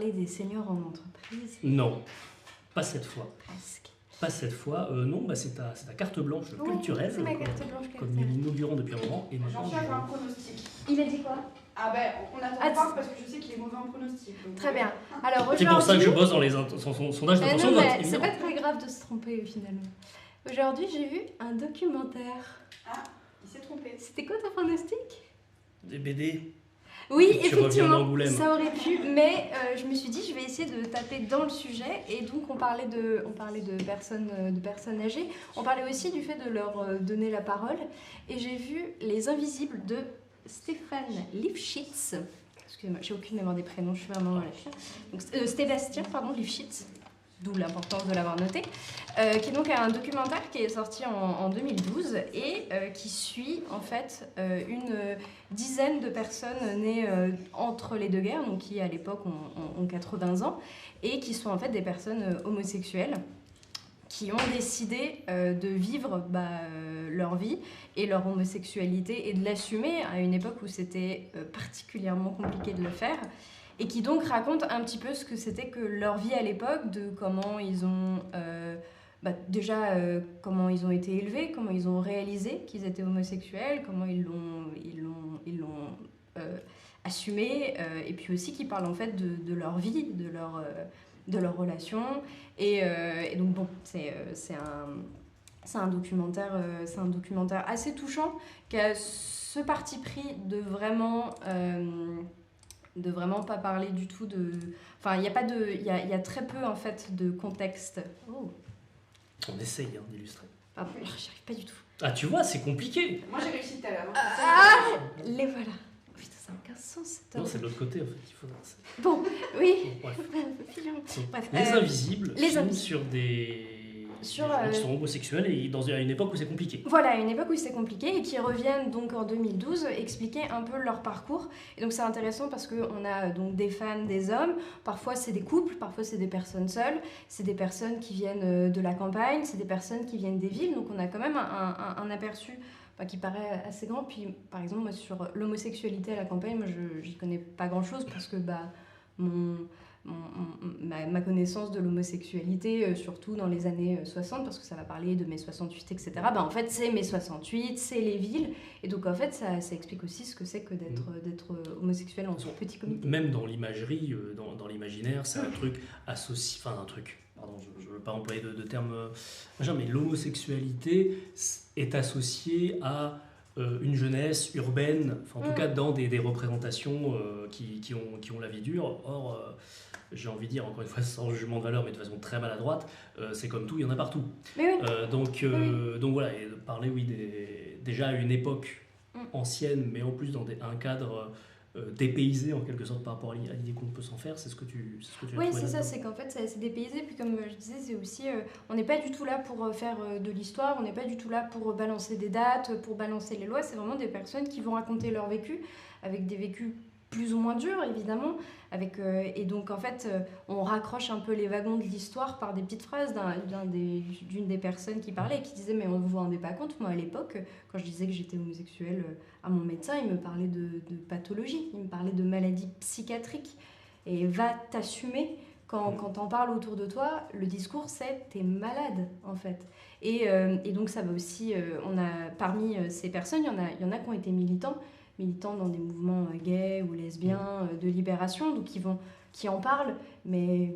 parler des seniors en entreprise. Non, pas cette fois. Presque. Pas cette fois. Non, bah, c'est ta carte blanche culturelle. C'est ma carte blanche Comme nous l'inaugurons depuis un moment. Et maintenant, Jean-Charles a un pronostic. Il a dit quoi? Ah ben, on attend Attends. pas parce que je sais qu'il est mauvais en pronostic. donc- Très bien. Alors c'est pour ça que je aujourd'hui... bosse dans les sondages d'intention de non, vote. mais c'est évidemment. pas très grave de se tromper finalement. Aujourd'hui, j'ai vu un documentaire. Ah, il s'est trompé. C'était quoi ton pronostic? Des BD. Oui, Tu reviens effectivement, d'Angoulême. ça aurait pu, mais je me suis dit, je vais essayer de taper dans le sujet, et donc on parlait de personnes âgées, on parlait aussi du fait de leur donner la parole, et j'ai vu Les Invisibles de Stéphane Lifshitz. Excusez-moi, j'ai aucune mémoire des prénoms, je suis vraiment mal. Donc Sébastien, Lifshitz, d'où l'importance de l'avoir noté, qui est donc un documentaire qui est sorti en 2012 et qui suit en fait une dizaine de personnes nées entre les deux guerres, donc qui à l'époque ont 80 ans, et qui sont en fait des personnes homosexuelles qui ont décidé de vivre leur vie et leur homosexualité et de l'assumer à une époque où c'était particulièrement compliqué de le faire. Et qui donc raconte un petit peu ce que c'était que leur vie à l'époque, de comment ils ont comment ils ont été élevés, comment ils ont réalisé qu'ils étaient homosexuels, comment ils l'ont assumé, et puis aussi qui parlent en fait de leur vie, de leur relation. Et donc bon, c'est un documentaire assez touchant qui a ce parti pris de vraiment pas parler du tout de... Enfin, il y a très peu, en fait, de contexte. Oh. On essaye d'illustrer. Pardon, j'y arrive pas du tout. Ah, tu vois, c'est compliqué. Moi j'ai réussi tout à l'heure. Les voilà. Oh, putain, ça n'a aucun sens, cette Non, c'est de l'autre côté, en fait. Il faudra... Bon, oui. Bon, bref. Bref, Les Invisibles Les sont Invisibles. sur des gens qui sont homosexuels et à une époque où c'est compliqué. Voilà, à une époque où c'est compliqué et qui reviennent donc en 2012 expliquer un peu leur parcours. Et donc c'est intéressant parce qu'on a donc des femmes, des hommes, parfois c'est des couples, parfois c'est des personnes seules, c'est des personnes qui viennent de la campagne, c'est des personnes qui viennent des villes, donc on a quand même un aperçu qui paraît assez grand. Puis par exemple, moi, sur l'homosexualité à la campagne, moi j'y connais pas grand chose parce que ma connaissance de l'homosexualité, surtout dans les années 60, parce que ça va parler de mai 68, etc., en fait, c'est mai 68, c'est les villes. Et donc, en fait, ça explique aussi ce que c'est que d'être homosexuel en petit comité. Même dans l'imagerie, dans l'imaginaire, c'est un truc associé... Enfin, un truc... Pardon, je ne veux pas employer de termes... mais l'homosexualité est associée à une jeunesse urbaine, en tout cas dans des représentations qui ont la vie dure. Or... j'ai envie de dire, encore une fois, sans jugement de valeur, mais de façon très maladroite, c'est comme tout, il y en a partout. Mais oui. Donc voilà, et de parler, déjà à une époque ancienne, mais en plus dans un cadre dépaysé en quelque sorte par rapport à l'idée qu'on peut s'en faire, c'est ce que tu as Oui, trouvé c'est ça, là-dedans. c'est qu'en fait, c'est dépaysé. Puis comme je disais, c'est aussi, on n'est pas du tout là pour faire de l'histoire, on n'est pas du tout là pour balancer des dates, pour balancer les lois. C'est vraiment des personnes qui vont raconter leur vécu, avec des vécus plus ou moins dur évidemment, et donc en fait on raccroche un peu les wagons de l'histoire par des petites phrases d'une des personnes qui parlait et qui disait mais on ne vous rendait pas compte, moi à l'époque quand je disais que j'étais homosexuelle à mon médecin, il me parlait de pathologie, il me parlait de maladies psychiatriques, et va t'assumer quand t'en parles autour de toi, le discours c'est t'es malade en fait, et donc ça va aussi, on a parmi ces personnes, il y en a qui ont été militants dans des mouvements gays ou lesbiens de libération, donc qui en parlent, mais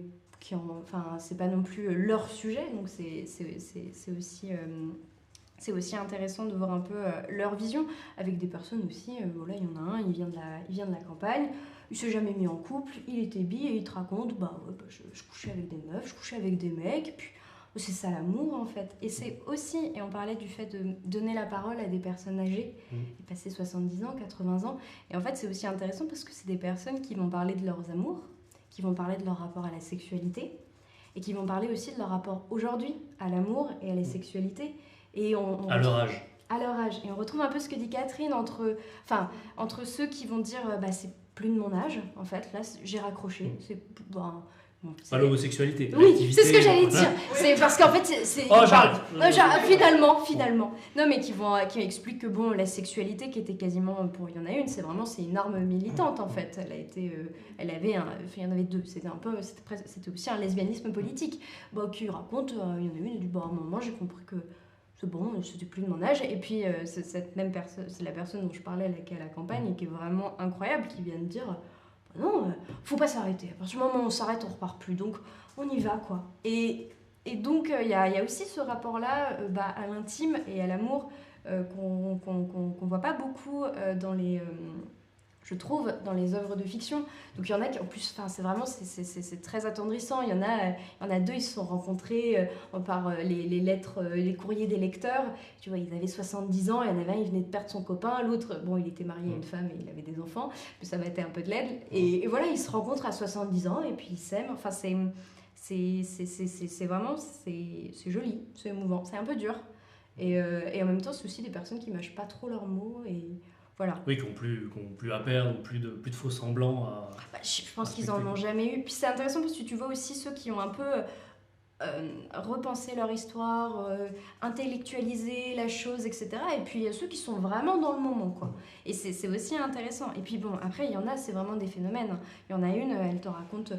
c'est pas non plus leur sujet, donc c'est aussi intéressant de voir un peu leur vision, avec des personnes aussi, voilà, il y en a un, il vient de la campagne, il s'est jamais mis en couple, il était bi et il te raconte, je couchais avec des meufs, je couchais avec des mecs, et puis c'est ça l'amour en fait. Et c'est aussi, et on parlait du fait de donner la parole à des personnes âgées, passées 70 ans, 80 ans, et en fait c'est aussi intéressant parce que c'est des personnes qui vont parler de leurs amours, qui vont parler de leur rapport à la sexualité, et qui vont parler aussi de leur rapport aujourd'hui à l'amour et à la sexualité. Et à leur âge. À leur âge. Et on retrouve un peu ce que dit Catherine entre ceux qui vont dire c'est plus de mon âge, en fait, là j'ai raccroché, Bon, Pas l'homosexualité. Oui, l'activité, c'est ce que j'allais dire. voilà. C'est parce qu'en fait, c'est Oh, ils j'arrête. parlent- finalement. Non, mais qui expliquent que bon, la sexualité qui était quasiment pour il y en a une, c'est une arme militante en fait. Elle a été, elle avait, il y en avait deux. C'était c'était aussi un lesbianisme politique. Bah, qui raconte, il y en a une, elle dit bah à un moment j'ai compris que c'est bon, c'était plus de mon âge. Et puis c'est cette même personne, c'est la personne dont je parlais qui est à la campagne et qui est vraiment incroyable, qui vient de dire. Non, faut pas s'arrêter. À partir du moment où on s'arrête, on repart plus. Donc, on y va, quoi. Et donc, il y a aussi ce rapport-là à l'intime et à l'amour qu'on voit pas beaucoup dans les... je trouve, dans les œuvres de fiction. Donc il y en a qui, en plus, c'est très attendrissant. Il y en a deux, ils se sont rencontrés par les lettres, les courriers des lecteurs. Tu vois, ils avaient 70 ans, il y en avait un, il venait de perdre son copain, l'autre, bon, il était marié à une femme et il avait des enfants, mais ça mettait un peu de l'aide. Et voilà, ils se rencontrent à 70 ans et puis ils s'aiment. Enfin, c'est vraiment, c'est joli, c'est émouvant, c'est un peu dur. Et en même temps, c'est aussi des personnes qui mâchent pas trop leurs mots et... Voilà. Oui, qui n'ont plus à perdre, plus de faux semblants à... je pense qu'ils en ont jamais eu. Puis c'est intéressant parce que tu vois aussi ceux qui ont un peu repensé leur histoire, intellectualisé la chose, etc. Et puis il y a ceux qui sont vraiment dans le moment, quoi. Et c'est aussi intéressant. Et puis bon, après, il y en a, c'est vraiment des phénomènes. Il y en a une, elle te raconte...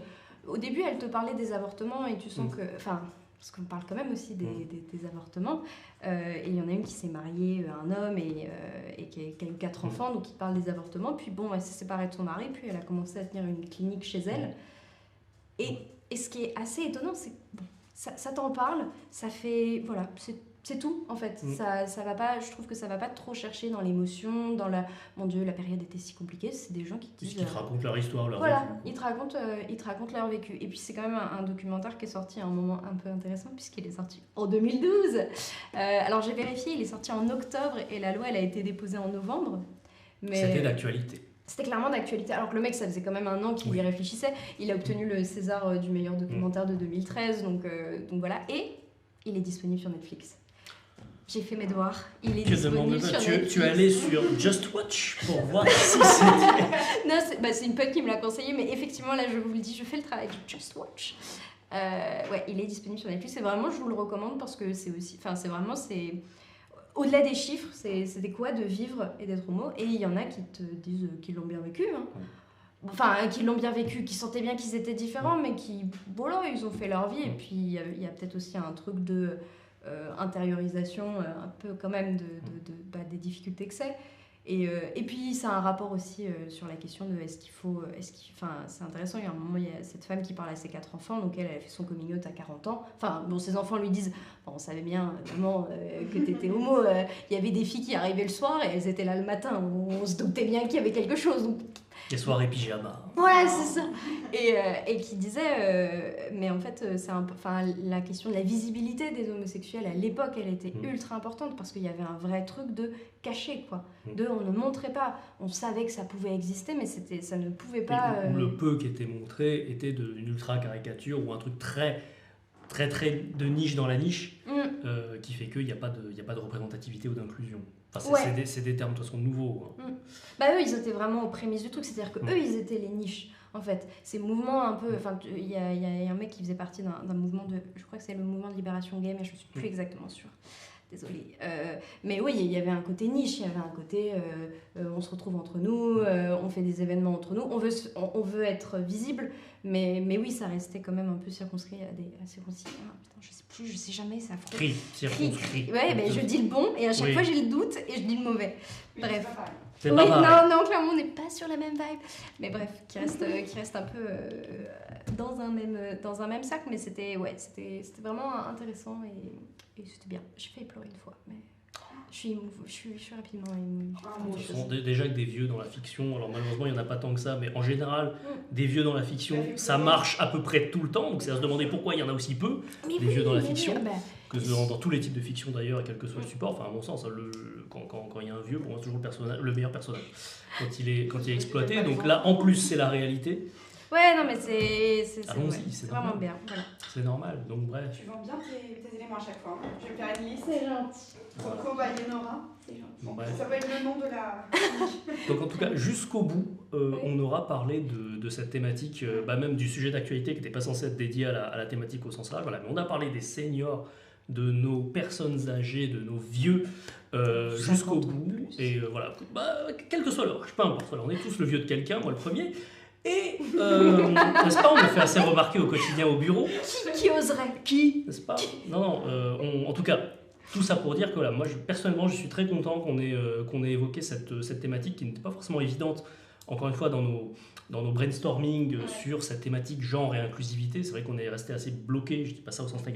Au début, elle te parlait des avortements et tu sens que... Enfin, parce qu'on parle quand même aussi des avortements. Et il y en a une qui s'est mariée à un homme et qui a eu 4 enfants, donc il parle des avortements. Puis bon, elle s'est séparée de son mari, puis elle a commencé à tenir une clinique chez elle. Et ce qui est assez étonnant, c'est que bon, ça t'en parle, ça fait... Voilà, c'est tout, en fait. Ça va pas, je trouve que ça va pas trop chercher dans l'émotion, dans la... Mon Dieu, la période était si compliquée, c'est des gens qui disent... Puisqu'ils te racontent leur histoire, leur voilà, vécu. ils te racontent leur vécu. Et puis c'est quand même un documentaire qui est sorti à un moment un peu intéressant, puisqu'il est sorti en 2012. Alors j'ai vérifié, il est sorti en octobre, et la loi, elle a été déposée en novembre. Mais... C'était d'actualité. C'était clairement d'actualité. Alors que le mec, ça faisait quand même un an qu'il y réfléchissait. Il a obtenu le César du meilleur documentaire de 2013, donc voilà. Et il est disponible sur Netflix. J'ai fait mes devoirs. Il est disponible sur Netflix. Tu es allé sur Just Watch pour voir si c'était... Non, c'est une pote qui me l'a conseillé, mais effectivement, là, je vous le dis, je fais le travail de Just Watch. Ouais, il est disponible sur Netflix. Et vraiment, je vous le recommande parce que c'est aussi... Enfin, c'est vraiment... Au-delà des chiffres, c'était quoi de vivre et d'être homo. Et il y en a qui te disent qu'ils l'ont bien vécu. Hein. Enfin, qu'ils l'ont bien vécu, qui sentaient bien qu'ils étaient différents, mais qui, voilà, ils ont fait leur vie. Et puis, il y a peut-être aussi un truc de... intériorisation un peu quand même des difficultés que c'est et puis ça a un rapport aussi sur la question de enfin c'est intéressant, il y a un moment il y a cette femme qui parle à ses 4 enfants, donc elle a fait son coming out à 40 ans, enfin bon, ses enfants lui disent bon, on savait bien maman que t'étais homo, il y avait des filles qui arrivaient le soir et elles étaient là le matin, on se doutait bien qu'il y avait quelque chose, donc Les soirées pyjama. voilà, c'est ça. Et qui disait, mais en fait, c'est la question de la visibilité des homosexuels à l'époque, elle était ultra importante parce qu'il y avait un vrai truc de caché, quoi. On ne montrait pas. On savait que ça pouvait exister, mais ça ne pouvait pas. Ou le peu qui était montré était d'une ultra caricature ou un truc très de niche dans la niche qui fait qu'il n'y a pas de représentativité ou d'inclusion. Enfin, c'est des termes de toute façon nouveaux. Hein. Bah eux, ils étaient vraiment aux prémices du truc, c'est-à-dire que eux, ils étaient les niches. En fait, ces mouvements un peu... Enfin, il y a un mec qui faisait partie d'un mouvement de... Je crois que c'est le mouvement de libération gay, mais je ne suis plus exactement sûre. Désolée. Mais oui, il y avait un côté niche, il y avait un côté... on se retrouve entre nous, on fait des événements entre nous, on veut être visible, mais oui, ça restait quand même un peu circonscrit à des... Putain, je sais jamais, c'est affreux. Circonscrit. Ouais, mais je dis le bon, et à chaque fois, j'ai le doute, et je dis le mauvais. Bref. C'est pas pareil. Non, clairement, on n'est pas sur la même vibe. Mais bref, qui reste un peu dans un même sac. Mais c'était vraiment intéressant et c'était bien. J'ai failli pleurer une fois, mais je suis rapidement émue. Déjà que des vieux dans la fiction, alors malheureusement il n'y en a pas tant que ça, mais en général, des vieux dans la fiction, ça marche à peu près tout le temps. Donc c'est à se demander pourquoi il y en a aussi peu, vieux dans la fiction. Que dans tous les types de fiction d'ailleurs, et quel que soit le support, enfin à mon sens, quand il y a un vieux, pour moi c'est toujours le meilleur personnage quand il est exploité. Donc là en plus c'est la réalité. Ouais, non mais c'est Allons-y, ouais, c'est vraiment normal. bien. Voilà. C'est normal, donc bref. Tu vends bien tes éléments à chaque fois. Hein. Je vais me faire une liste. C'est gentil. Voilà. Coco Bayenora. C'est gentil. Bon, bref. Ça va être le nom de la. Donc en tout cas, jusqu'au bout, on aura parlé de cette thématique, même du sujet d'actualité qui n'était pas censé être dédié à la thématique au sens large. Voilà. Mais on a parlé des seniors, de nos personnes âgées, de nos vieux, jusqu'au 50 ans bout. plus. Et voilà, quel que soit l'âge, peu importe. Voilà, on est tous le vieux de quelqu'un, moi le premier. Et, n'est-ce pas, on me fait assez remarquer au quotidien au bureau. Qui oserait? Qui, n'est-ce pas? Non, en tout cas, tout ça pour dire que voilà, moi personnellement, je suis très content qu'on ait évoqué cette thématique qui n'était pas forcément évidente, encore une fois, dans nos brainstorming sur cette thématique genre et inclusivité. C'est vrai qu'on est resté assez bloqué, je dis pas ça au sens négatif,